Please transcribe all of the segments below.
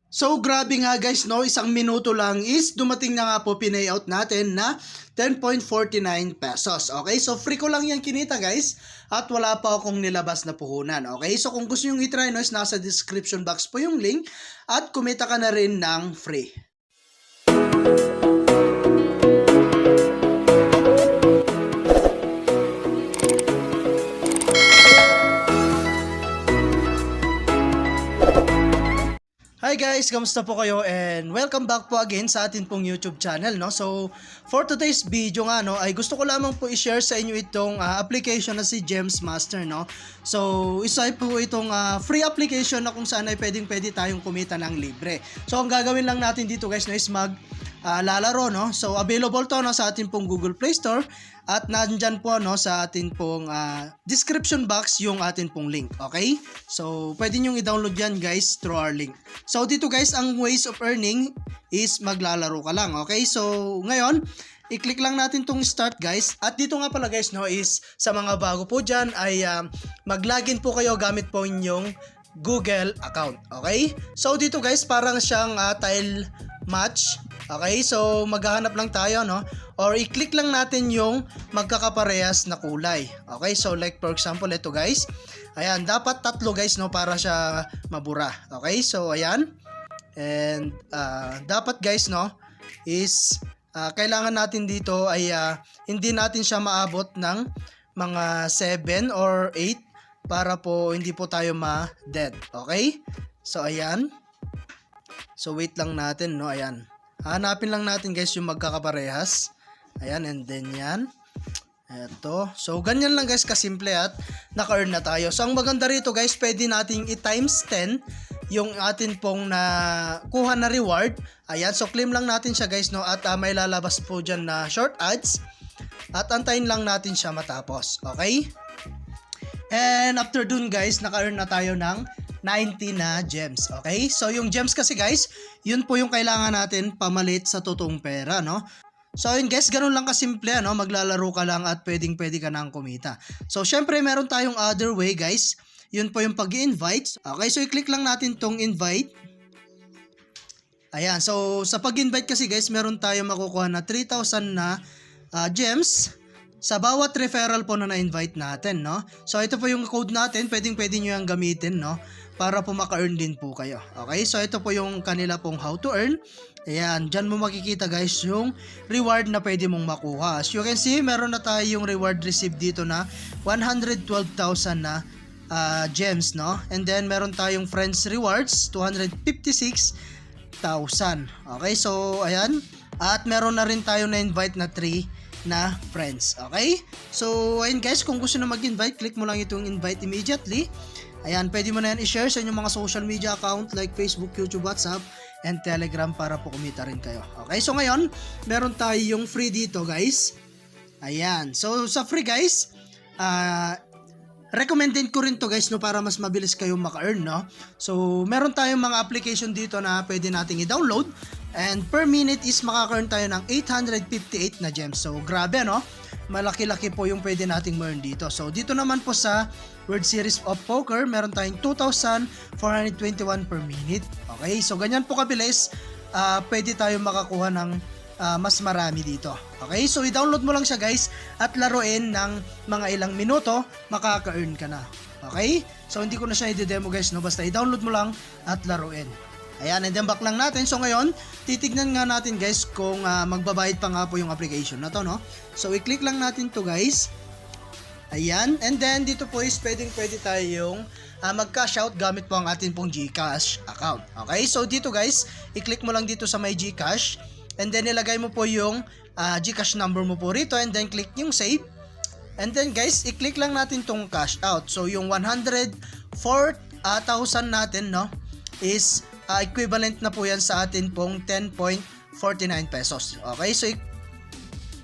So grabe nga guys, no, isang minuto lang is dumating na nga po pinayout natin na 10.49 pesos. Okay, so free ko lang yan kinita guys at wala pa akong nilabas na puhunan. Okay, so kung gusto nyo itry, no, is nasa description box po yung link at kumita ka na rin ng free. Hi guys, kamusta po kayo and welcome back po again sa atin pong YouTube channel, no. So for today's video nga, no, ay gusto ko lamang po i-share sa inyo itong application na si Gems Master, no. So isa po itong free application na kung saan ay pwede tayong kumita ng libre. So ang gagawin lang natin dito guys, no, is lalaro, no. So available to, no, sa atin pong Google Play Store at nandyan po, no, sa atin pong description box yung atin pong link. Okay, so pwede nyo i-download yan guys through our link. So dito guys, ang ways of earning is maglalaro ka lang. Okay, so ngayon i-click lang natin tong start guys. At dito nga pala guys, no, is sa mga bago po dyan ay mag-login po kayo gamit po inyong Google account. Okay, so dito guys parang siyang tile match. Okay, so maghahanap lang tayo, no, or i-click lang natin yung magkakaparehas na kulay. Okay, so like for example ito guys, ayan, dapat tatlo guys, no, para siya mabura. Okay, so ayan, and dapat guys, no, is kailangan natin dito ay hindi natin siya maabot ng mga 7 or 8 para po hindi po tayo ma-dead. Okay, so ayan, so wait lang natin, no, ayan. Hanapin lang natin guys yung magkakaparehas. Ayan, and then yan. Eto. So ganyan lang guys kasimple at naka-earn na tayo. So ang maganda rito guys, pwede nating i-times 10 yung atin pong nakuha na reward. Ayan, so claim lang natin siya guys, no, at may lalabas po dyan na short ads. At antayin lang natin siya matapos. Okay? And after dun guys, naka-earn na tayo ng 90 na gems. Okay? So yung gems kasi guys, yun po yung kailangan natin pamalit sa totoong pera, no? So yun guys, ganun lang kasimple, no? Maglalaro ka lang at pwede ka nang kumita. So syempre meron tayong other way guys. Yun po yung pag-invite. Okay, so i-click lang natin tong invite. Ayan, so sa pag-invite kasi guys, meron tayong makukuha na 3,000 na gems sa bawat referral po na na-invite natin, no? So ito po yung code natin, pwede nyo yung gamitin, no, para po maka-earn din po kayo. Okay, so ito po yung kanila pong how to earn. Ayan, dyan mo makikita guys yung reward na pwede mong makuha. As you can see, meron na tayong reward received dito na 112,000 na gems, no? And then meron tayong friends rewards, 256,000. Okay, so ayan. At meron na rin tayo na invite na 3 na friends. Okay? So, ayun guys, kung gusto na mag-invite, click mo lang itong invite immediately. Ayan, pwede mo na yan i-share sa inyong mga social media account like Facebook, YouTube, WhatsApp, and Telegram para po kumita rin kayo. Okay? So, ngayon, meron tayong free dito guys. Ayan. So, sa free guys, recommended ko rin to guys, no, para mas mabilis kayong maka-earn, no? So, meron tayong mga application dito na pwede nating i-download. And per minute is makaka-earn tayo ng 858 na gems. So, grabe, no? Malaki-laki po yung pwede nating ma-earn dito. So, dito naman po sa World Series of Poker, meron tayong 2,421 per minute. Okay? So, ganyan po kabilis. Pwede tayo makakuha ng mas marami dito. Okay? So, i-download mo lang siya guys at laruin ng mga ilang minuto, makaka-earn ka na. Okay? So, hindi ko na siya i-demo guys, no? Basta i-download mo lang at laruin. Ayan, and then back lang natin. So ngayon, titignan nga natin guys kung magbabayad pa nga po yung application na to, no? So i-click lang natin to guys. Ayan, and then dito po is pwede tayong mag-cash out gamit po ang atin pong GCash account. Okay, so dito guys, i-click mo lang dito sa my GCash and then ilagay mo po yung GCash number mo po rito and then click yung save. And then guys, i-click lang natin tong cash out. So yung 104,000 natin, no, is equivalent na po yan sa atin pong 10.49 pesos. Okay, so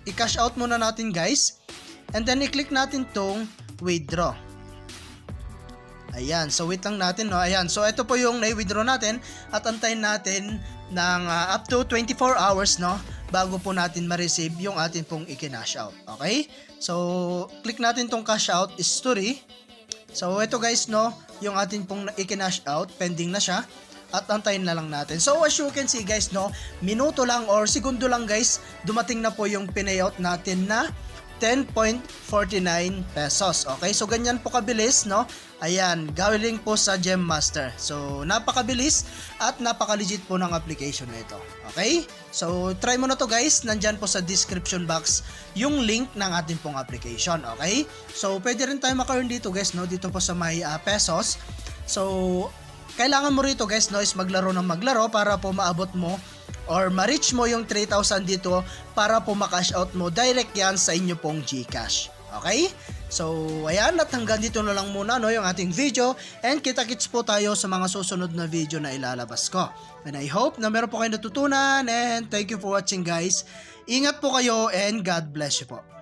i-cash out muna natin guys. And then i-click natin tong withdraw. Ayan, so wait lang natin, no. Ayan, so ito po yung na-withdraw natin at antayin natin ng up to 24 hours, no, bago po natin ma-receive yung atin pong i-cash out. Okay, so click natin tong cash out history. So ito guys, no, yung atin pong i-cash out, pending na siya. at antayin na lang natin. So as you can see guys, no, minuto lang or segundo lang guys, dumating na po yung pinayout natin na 10.49 pesos. Okay, so ganyan po kabilis, no? Ayan, galing po sa Gem Master. So napakabilis at napaka-legit po ng application na ito. Okay? So try mo na to guys, nandyan po sa description box yung link ng ating pong application. Okay? So pwede rin tayo maka-earn dito guys, no? Dito po sa may pesos. So kailangan mo rito guys, no, is maglaro ng maglaro para po maabot mo or ma-reach mo yung 3,000 dito para po ma-cash out mo direct yan sa inyo pong GCash. Okay? So, ayan, at hanggang dito na lang muna, no, yung ating video, and kita-kits po tayo sa mga susunod na video na ilalabas ko. And I hope na meron po kayo natutunan, and thank you for watching guys. Ingat po kayo and God bless you po.